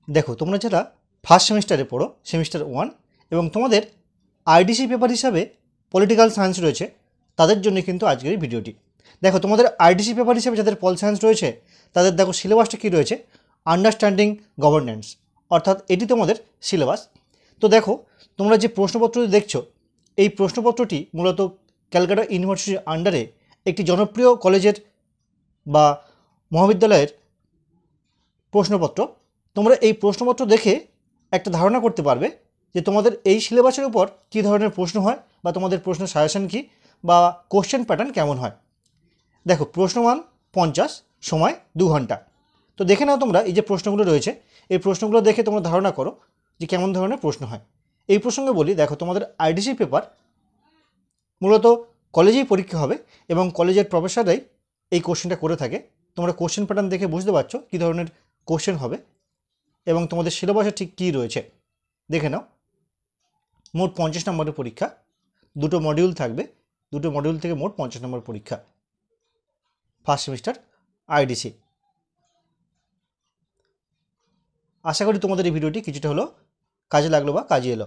দেখো তোমরা যারা ফার্স্ট সেমিস্টারে পড়ো সেমিস্টার 1 এবং তোমাদের আইডিসি পেপার হিসাবে পলিটিক্যাল সায়েন্স রয়েছে তাদের জন্য কিন্তু আজকের এই ভিডিওটি। দেখো তোমাদের আইডিসি পেপার হিসেবে যাদের পল সায়েন্স রয়েছে তাদের দেখো সিলেবাসটা কী রয়েছে, আন্ডারস্ট্যান্ডিং গভর্নেন্স, অর্থাৎ এটি তোমাদের সিলেবাস। তো দেখো তোমরা যে প্রশ্নপত্রটি দেখছো এই প্রশ্নপত্রটি মূলত ক্যালকাটা ইউনিভার্সিটির আন্ডারে একটি জনপ্রিয় কলেজের বা মহাবিদ্যালয়ের প্রশ্নপত্র। তোমরা এই প্রশ্নপত্র দেখে একটা ধারণা করতে পারবে যে তোমাদের এই সিলেবাসের উপর কী ধরনের প্রশ্ন হয় বা তোমাদের প্রশ্ন সাজেশন কী বা কোশ্চেন প্যাটার্ন কেমন হয়। দেখো প্রশ্নমান 50, সময় 2 ঘন্টা। তো দেখে নাও তোমরা এই যে প্রশ্নগুলো রয়েছে এই প্রশ্নগুলো দেখে তোমরা ধারণা করো যে কেমন ধরনের প্রশ্ন হয়। এই প্রসঙ্গে বলি, দেখো তোমাদের আইডিসি পেপার মূলত কলেজেই পরীক্ষা হবে এবং কলেজের প্রফেসররাই এই কোশ্চেনটা করে থাকে। তোমরা কোশ্চেন প্যাটার্ন দেখে বুঝতে পারছো কী ধরনের কোশ্চেন হবে এবং তোমাদের সিলেবাসে ঠিক কী রয়েছে। দেখে নাও, মোট 50 নম্বরের পরীক্ষা, 2টো মডিউল থাকবে, 2টো মডিউল থেকে মোট 50 নম্বর পরীক্ষা ফার্স্ট সেমিস্টার আইডিসি। আশা করি তোমাদের এই ভিডিওটি কিছুটা হলো কাজে লাগলো বা কাজে এলো।